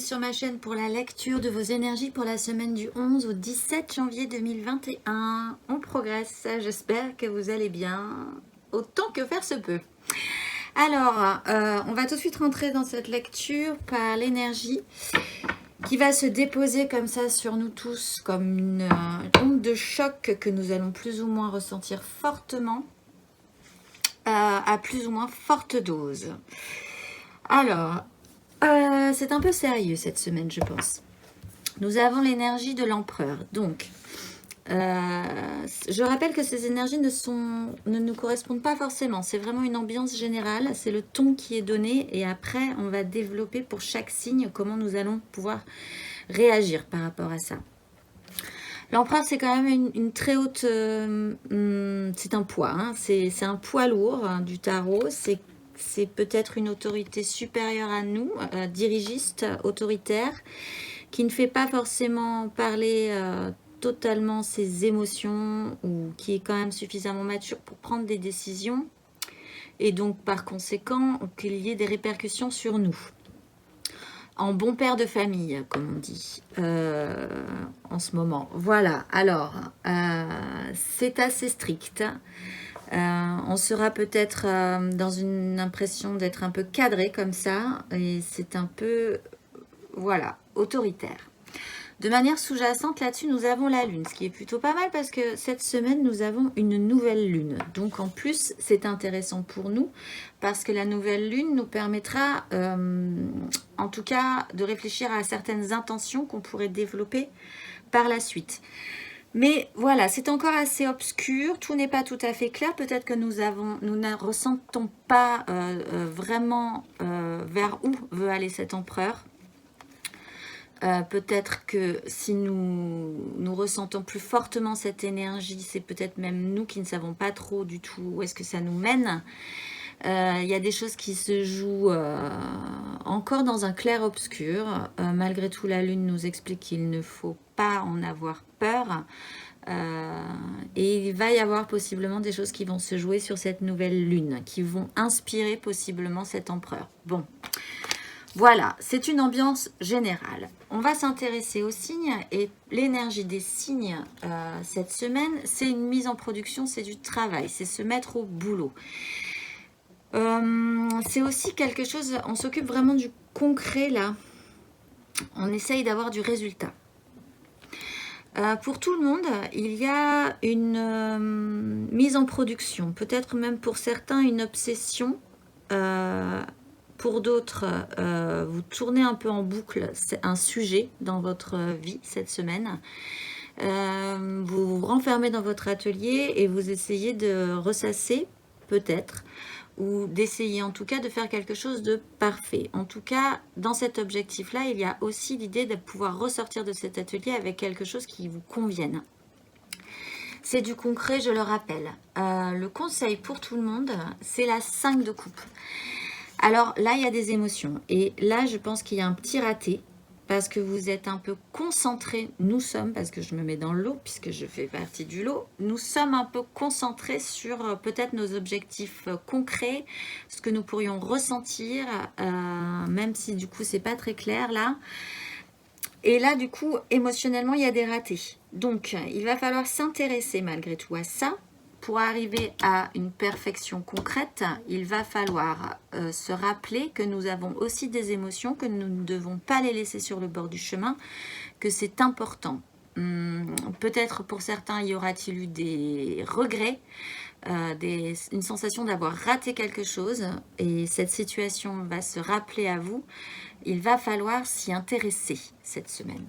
sur ma chaîne pour la lecture de vos énergies pour la semaine du 11 au 17 janvier 2021. On progresse, j'espère que vous allez bien, autant que faire se peut. Alors, on va tout de suite rentrer dans cette lecture par l'énergie qui va se déposer comme ça sur nous tous, comme une onde de choc que nous allons plus ou moins ressentir fortement, à plus ou moins forte dose. Alors, c'est un peu sérieux cette semaine, je pense. Nous avons l'énergie de l'empereur. Donc, je rappelle que ces énergies ne nous correspondent pas forcément. C'est vraiment une ambiance générale. C'est le ton qui est donné. Et après, on va développer pour chaque signe comment nous allons pouvoir réagir par rapport à ça. L'empereur, c'est quand même une très haute... c'est un poids. Hein, c'est un poids lourd du tarot. C'est peut-être une autorité supérieure à nous, dirigiste, autoritaire, qui ne fait pas forcément parler totalement ses émotions ou qui est quand même suffisamment mature pour prendre des décisions et donc par conséquent qu'il y ait des répercussions sur nous. En bon père de famille, comme on dit en ce moment. Voilà, alors, c'est assez strict. On sera peut-être dans une impression d'être un peu cadré comme ça, et c'est un peu, voilà, autoritaire. De manière sous-jacente, là-dessus, nous avons la lune, ce qui est plutôt pas mal parce que cette semaine, nous avons une nouvelle lune. Donc, en plus, c'est intéressant pour nous parce que la nouvelle lune nous permettra, en tout cas, de réfléchir à certaines intentions qu'on pourrait développer par la suite. Mais voilà, c'est encore assez obscur, tout n'est pas tout à fait clair. Peut-être que nous ne ressentons pas vraiment vers où veut aller cet empereur. Peut-être que si nous ressentons plus fortement cette énergie, c'est peut-être même nous qui ne savons pas trop du tout où est-ce que ça nous mène. Il y a des choses qui se jouent encore dans un clair-obscur. Malgré tout, la lune nous explique qu'il ne faut pas en avoir peur. Et il va y avoir possiblement des choses qui vont se jouer sur cette nouvelle lune, qui vont inspirer possiblement cet empereur. Bon, voilà, c'est une ambiance générale. On va s'intéresser aux signes et l'énergie des signes cette semaine, c'est une mise en production, c'est du travail, c'est se mettre au boulot. C'est aussi quelque chose, on s'occupe vraiment du concret là, on essaye d'avoir du résultat. Pour tout le monde, il y a une mise en production, peut-être même pour certains une obsession. Pour d'autres, vous tournez un peu en boucle, c'est un sujet dans votre vie cette semaine. Vous vous renfermez dans votre atelier et vous essayez de ressasser, peut-être, ou d'essayer en tout cas de faire quelque chose de parfait. En tout cas, dans cet objectif-là, il y a aussi l'idée de pouvoir ressortir de cet atelier avec quelque chose qui vous convienne. C'est du concret, je le rappelle. Le conseil pour tout le monde, c'est la 5 de coupe. Alors là, il y a des émotions. Et là, je pense qu'il y a un petit raté parce que vous êtes un peu concentrés. Nous sommes, parce que je me mets dans l'eau, puisque je fais partie du lot, nous sommes un peu concentrés sur peut-être nos objectifs concrets, ce que nous pourrions ressentir, même si du coup, c'est pas très clair là. Et là, du coup, émotionnellement, il y a des ratés. Donc, il va falloir s'intéresser malgré tout à ça. Pour arriver à une perfection concrète, il va falloir se rappeler que nous avons aussi des émotions, que nous ne devons pas les laisser sur le bord du chemin, que c'est important. Peut-être pour certains, y aura-t-il eu des regrets, une sensation d'avoir raté quelque chose, et cette situation va se rappeler à vous. Il va falloir s'y intéresser cette semaine.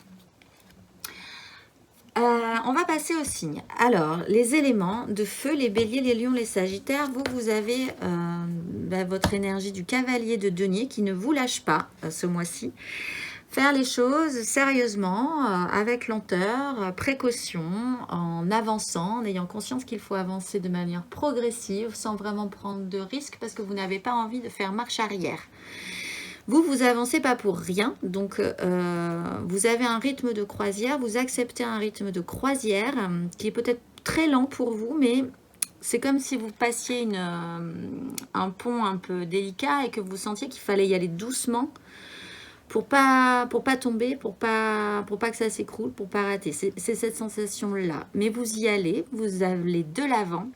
On va passer aux signes. Alors, les éléments de feu, les béliers, les lions, les sagittaires, vous avez votre énergie du cavalier de denier qui ne vous lâche pas ce mois-ci. Faire les choses sérieusement, avec lenteur, précaution, en avançant, en ayant conscience qu'il faut avancer de manière progressive, sans vraiment prendre de risques, parce que vous n'avez pas envie de faire marche arrière. Vous avancez pas pour rien, donc vous avez un rythme de croisière, vous acceptez un rythme de croisière qui est peut-être très lent pour vous, mais c'est comme si vous passiez un pont un peu délicat et que vous sentiez qu'il fallait y aller doucement pour pas tomber, pour pas que ça s'écroule, pour pas rater. C'est cette sensation-là. Mais vous y allez, vous allez de l'avant,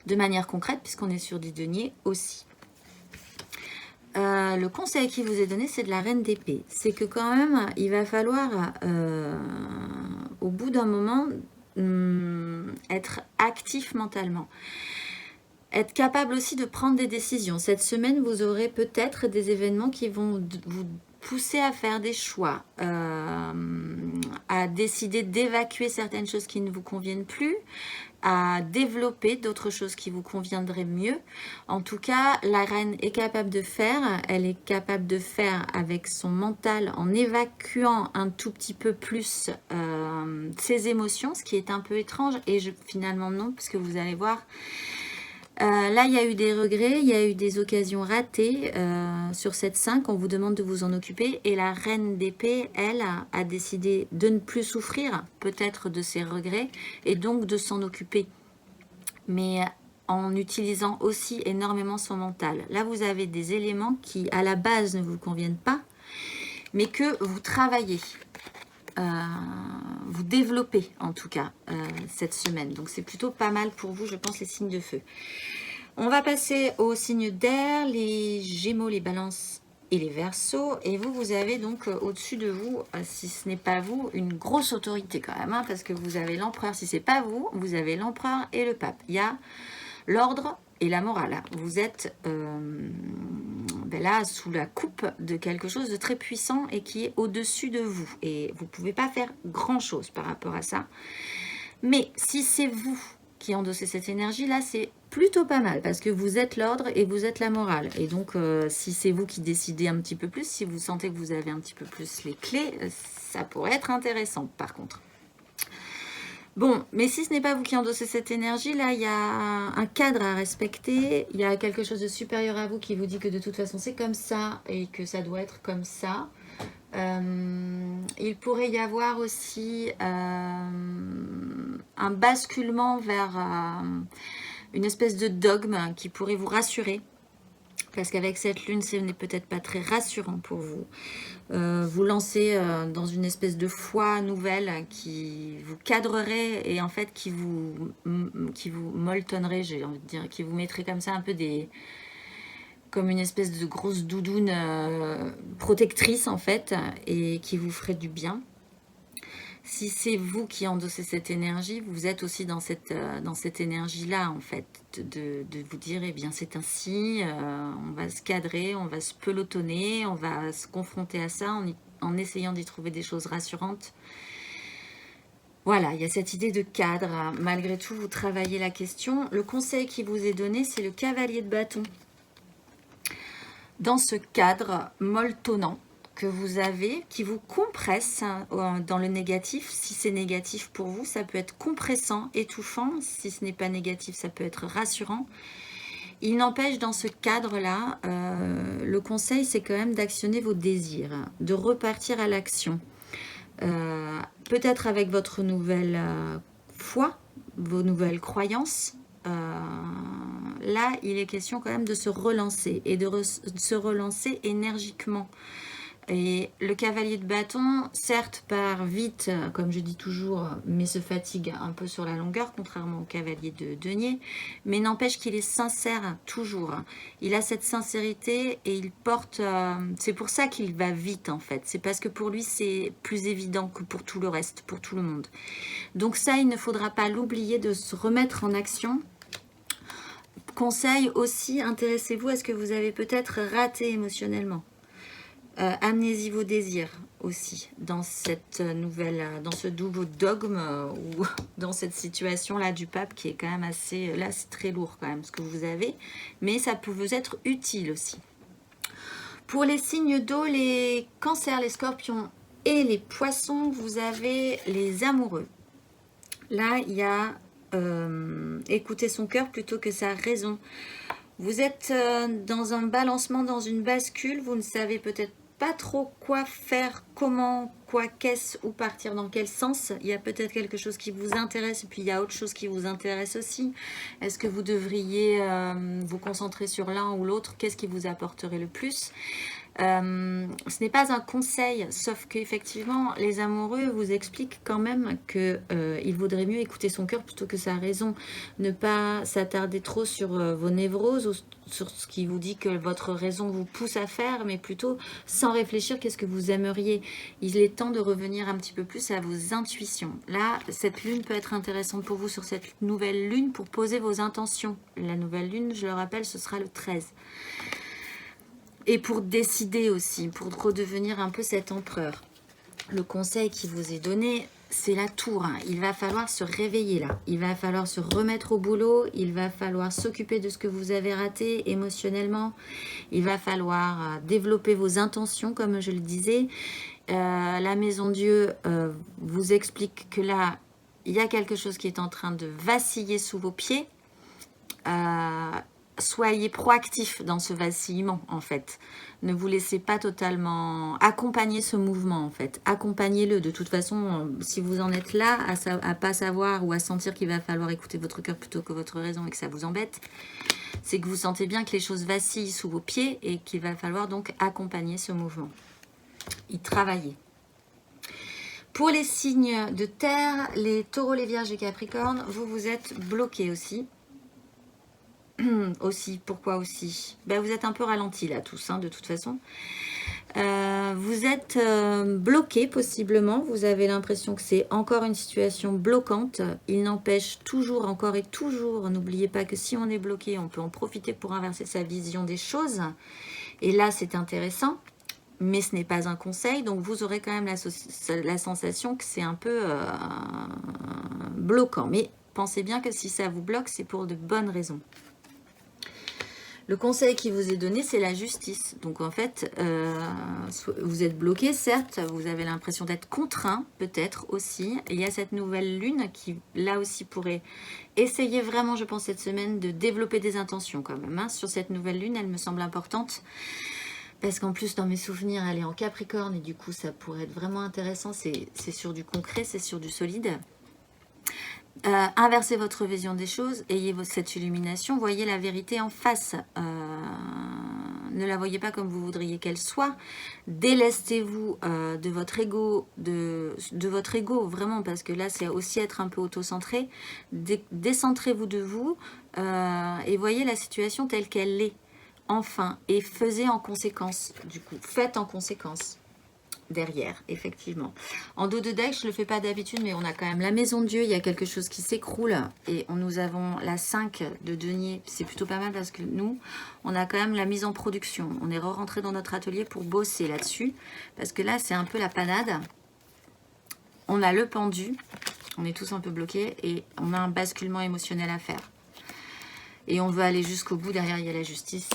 de manière concrète, puisqu'on est sur du denier aussi. Le conseil qui vous est donné, c'est de la reine d'épée. C'est que quand même, il va falloir, au bout d'un moment, être actif mentalement. Être capable aussi de prendre des décisions. Cette semaine, vous aurez peut-être des événements qui vont vous pousser à faire des choix, à décider d'évacuer certaines choses qui ne vous conviennent plus, à développer d'autres choses qui vous conviendraient mieux. En tout cas, la reine est capable de faire, elle est capable de faire avec son mental en évacuant un tout petit peu plus ses émotions, ce qui est un peu étrange, et finalement non, parce que vous allez voir, là, il y a eu des regrets, il y a eu des occasions ratées sur cette 5. On vous demande de vous en occuper. Et la reine d'épée, elle, a décidé de ne plus souffrir, peut-être de ses regrets, et donc de s'en occuper. Mais en utilisant aussi énormément son mental. Là, vous avez des éléments qui, à la base, ne vous conviennent pas, mais que vous travaillez. Vous développez en tout cas cette semaine. Donc c'est plutôt pas mal pour vous, je pense, les signes de feu. On va passer aux signes d'air, les Gémeaux, les Balances et les Verseaux. Et vous, vous avez donc au-dessus de vous, si ce n'est pas vous, une grosse autorité quand même, hein, parce que vous avez l'empereur. Si c'est pas vous, vous avez l'empereur et le pape. Il y a l'ordre et la morale. Vous êtes là sous la coupe de quelque chose de très puissant et qui est au-dessus de vous. Et vous ne pouvez pas faire grand-chose par rapport à ça. Mais si c'est vous qui endossez cette énergie-là, c'est plutôt pas mal parce que vous êtes l'ordre et vous êtes la morale. Et donc, si c'est vous qui décidez un petit peu plus, si vous sentez que vous avez un petit peu plus les clés, ça pourrait être intéressant par contre. Bon, mais si ce n'est pas vous qui endossez cette énergie, là, il y a un cadre à respecter, il y a quelque chose de supérieur à vous qui vous dit que de toute façon, c'est comme ça et que ça doit être comme ça. Il pourrait y avoir aussi un basculement vers une espèce de dogme qui pourrait vous rassurer. Parce qu'avec cette lune, ce n'est peut-être pas très rassurant pour vous. Vous lancez dans une espèce de foi nouvelle qui vous cadrerait et en fait qui vous molletonnerait, j'ai envie de dire, qui vous mettrait comme ça un peu comme une espèce de grosse doudoune protectrice en fait et qui vous ferait du bien. Si c'est vous qui endossez cette énergie, vous êtes aussi dans cette énergie-là, en fait, de vous dire, eh bien, c'est ainsi, on va se cadrer, on va se pelotonner, on va se confronter à ça en essayant d'y trouver des choses rassurantes. Voilà, il y a cette idée de cadre. Malgré tout, vous travaillez la question. Le conseil qui vous est donné, c'est le cavalier de bâton. Dans ce cadre molletonnant, que vous avez, qui vous compresse dans le négatif. Si c'est négatif pour vous, ça peut être compressant, étouffant. Si ce n'est pas négatif, ça peut être rassurant. Il n'empêche, dans ce cadre-là, le conseil, c'est quand même d'actionner vos désirs, de repartir à l'action. Peut-être avec votre nouvelle foi, vos nouvelles croyances. Là, il est question quand même de se relancer et de se relancer énergiquement. Et le cavalier de bâton, certes, part vite, comme je dis toujours, mais se fatigue un peu sur la longueur, contrairement au cavalier de denier, mais n'empêche qu'il est sincère toujours. Il a cette sincérité et il porte... c'est pour ça qu'il va vite, en fait. C'est parce que pour lui, c'est plus évident que pour tout le reste, pour tout le monde. Donc ça, il ne faudra pas l'oublier de se remettre en action. Conseil aussi, intéressez-vous à ce que vous avez peut-être raté émotionnellement. Amenez-y vos désirs aussi dans cette nouvelle, dans ce double dogme ou dans cette situation-là du pape qui est quand même assez, là c'est très lourd quand même ce que vous avez, mais ça peut vous être utile aussi. Pour les signes d'eau, les cancers, les scorpions et les poissons, vous avez les amoureux. Là, il y a écouter son cœur plutôt que sa raison. Vous êtes dans un balancement, dans une bascule, vous ne savez peut-être pas trop quoi faire, comment, quoi, qu'est-ce, où partir, dans quel sens. Il y a peut-être quelque chose qui vous intéresse et puis il y a autre chose qui vous intéresse aussi. Est-ce que vous devriez vous concentrer sur l'un ou l'autre? Qu'est-ce qui vous apporterait le plus? Ce n'est pas un conseil, sauf qu'effectivement, les amoureux vous expliquent quand même qu'il vaudrait mieux écouter son cœur plutôt que sa raison. Ne pas s'attarder trop sur vos névroses ou sur ce qui vous dit que votre raison vous pousse à faire, mais plutôt sans réfléchir qu'est-ce que vous aimeriez. Il est temps de revenir un petit peu plus à vos intuitions. Là, cette lune peut être intéressante pour vous sur cette nouvelle lune pour poser vos intentions. La nouvelle lune, je le rappelle, ce sera le 13. Et pour décider aussi, pour redevenir un peu cet empereur. Le conseil qui vous est donné, c'est la tour. Il va falloir se réveiller là. Il va falloir se remettre au boulot. Il va falloir s'occuper de ce que vous avez raté émotionnellement. Il va falloir développer vos intentions, comme je le disais. La Maison Dieu vous explique que là, il y a quelque chose qui est en train de vaciller sous vos pieds. Soyez proactif dans ce vacillement en fait. Ne vous laissez pas totalement accompagner ce mouvement en fait. Accompagnez-le. De toute façon, si vous en êtes là à pas savoir ou à sentir qu'il va falloir écouter votre cœur plutôt que votre raison et que ça vous embête, c'est que vous sentez bien que les choses vacillent sous vos pieds et qu'il va falloir donc accompagner ce mouvement. Y travailler. Pour les signes de terre, les taureaux, les vierges et capricornes, vous êtes bloqués aussi. Aussi, pourquoi aussi? Ben, vous êtes un peu ralentis là tous, de toute façon. Vous êtes bloqué possiblement, vous avez l'impression que c'est encore une situation bloquante. Il n'empêche toujours, encore et toujours, n'oubliez pas que si on est bloqué, on peut en profiter pour inverser sa vision des choses. Et là, c'est intéressant, mais ce n'est pas un conseil, donc vous aurez quand même la sensation que c'est un peu bloquant. Mais pensez bien que si ça vous bloque, c'est pour de bonnes raisons. Le conseil qui vous est donné, c'est la justice. Donc en fait, vous êtes bloqué, certes, vous avez l'impression d'être contraint, peut-être aussi. Et il y a cette nouvelle lune qui, là aussi, pourrait essayer vraiment, je pense, cette semaine, de développer des intentions quand même. Sur cette nouvelle lune, elle me semble importante. Parce qu'en plus, dans mes souvenirs, elle est en Capricorne. Et du coup, ça pourrait être vraiment intéressant. C'est sur du concret, c'est sur du solide. Inversez votre vision des choses, ayez cette illumination, voyez la vérité en face, ne la voyez pas comme vous voudriez qu'elle soit, délestez-vous de votre ego, de votre ego vraiment, parce que là c'est aussi être un peu auto-centré, décentrez-vous de vous et voyez la situation telle qu'elle est, enfin, et faisez en conséquence, du coup, faites en conséquence. Derrière, effectivement. En dos de deck, je ne le fais pas d'habitude, mais on a quand même la Maison de Dieu, il y a quelque chose qui s'écroule, et nous avons la 5 de denier, c'est plutôt pas mal parce que nous, on a quand même la mise en production. On est rentré dans notre atelier pour bosser là-dessus, parce que là, c'est un peu la panade. On a le pendu, on est tous un peu bloqués, et on a un basculement émotionnel à faire. Et on veut aller jusqu'au bout, derrière, il y a la justice.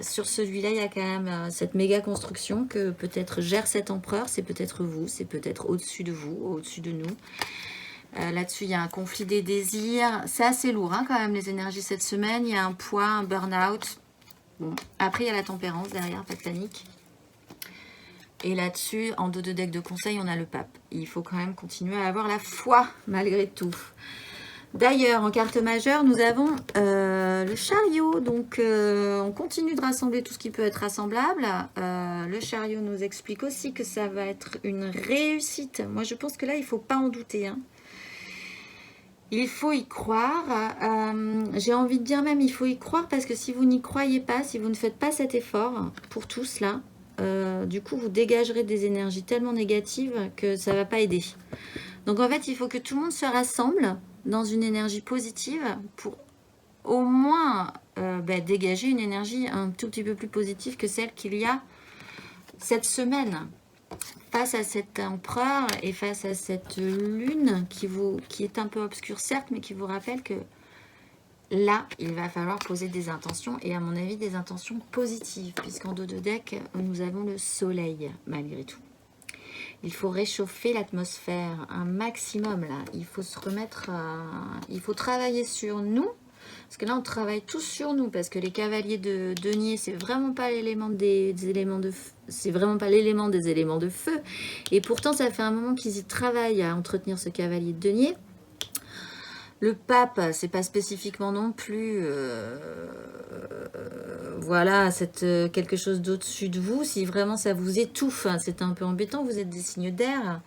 Sur celui-là, il y a quand même cette méga construction que peut-être gère cet empereur. C'est peut-être vous, c'est peut-être au-dessus de vous, au-dessus de nous. Là-dessus, il y a un conflit des désirs. C'est assez lourd quand même les énergies cette semaine. Il y a un poids, un burn-out. Bon. Après, il y a la tempérance derrière, pas de panique. Et là-dessus, en dos de deck de conseil, on a le pape. Il faut quand même continuer à avoir la foi malgré tout. D'ailleurs, en carte majeure, nous avons le chariot. Donc, on continue de rassembler tout ce qui peut être rassemblable. Le chariot nous explique aussi que ça va être une réussite. Moi, je pense que là, il ne faut pas en douter. Il faut y croire. J'ai envie de dire même, il faut y croire parce que si vous n'y croyez pas, si vous ne faites pas cet effort pour tous là, du coup, vous dégagerez des énergies tellement négatives que ça ne va pas aider. Donc, en fait, il faut que tout le monde se rassemble dans une énergie positive pour au moins dégager une énergie un tout petit peu plus positive que celle qu'il y a cette semaine face à cet empereur et face à cette lune qui est un peu obscure certes, mais qui vous rappelle que là, il va falloir poser des intentions et à mon avis des intentions positives puisqu'en dos de deck, nous avons le soleil malgré tout. Il faut réchauffer l'atmosphère un maximum là. Il faut se remettre, il faut travailler sur nous. Parce que là, on travaille tous sur nous. Parce que les cavaliers de denier, c'est vraiment pas l'élément des éléments de feu. C'est vraiment pas l'élément des éléments de feu. Et pourtant, ça fait un moment qu'ils y travaillent à entretenir ce cavalier de denier. Le pape, c'est pas spécifiquement non plus, voilà, quelque chose d'au-dessus de vous. Si vraiment ça vous étouffe, hein, c'est un peu embêtant, vous êtes des signes d'air.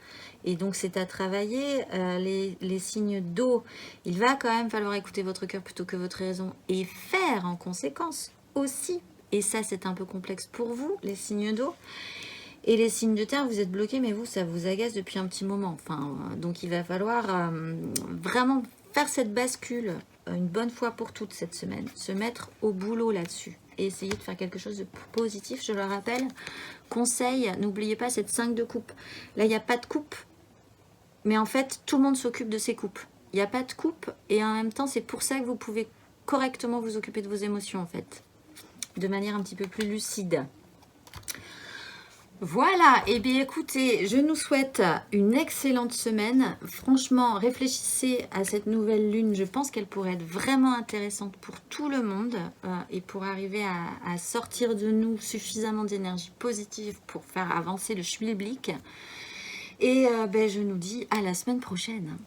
Et donc c'est à travailler. Les signes d'eau, il va quand même falloir écouter votre cœur plutôt que votre raison et faire en conséquence aussi. Et ça, c'est un peu complexe pour vous, les signes d'eau. Et les signes de terre, vous êtes bloqués, mais vous, ça vous agace depuis un petit moment. Enfin, donc il va falloir vraiment faire cette bascule une bonne fois pour toutes cette semaine, se mettre au boulot là-dessus et essayer de faire quelque chose de positif. Je le rappelle, conseil, n'oubliez pas cette 5 de coupe. Là, il n'y a pas de coupe, mais en fait, tout le monde s'occupe de ses coupes. Il n'y a pas de coupe et en même temps, c'est pour ça que vous pouvez correctement vous occuper de vos émotions, en fait, de manière un petit peu plus lucide. Voilà, et bien écoutez, je nous souhaite une excellente semaine. Franchement, réfléchissez à cette nouvelle lune. Je pense qu'elle pourrait être vraiment intéressante pour tout le monde et pour arriver à sortir de nous suffisamment d'énergie positive pour faire avancer le schmilblick. Et je nous dis à la semaine prochaine.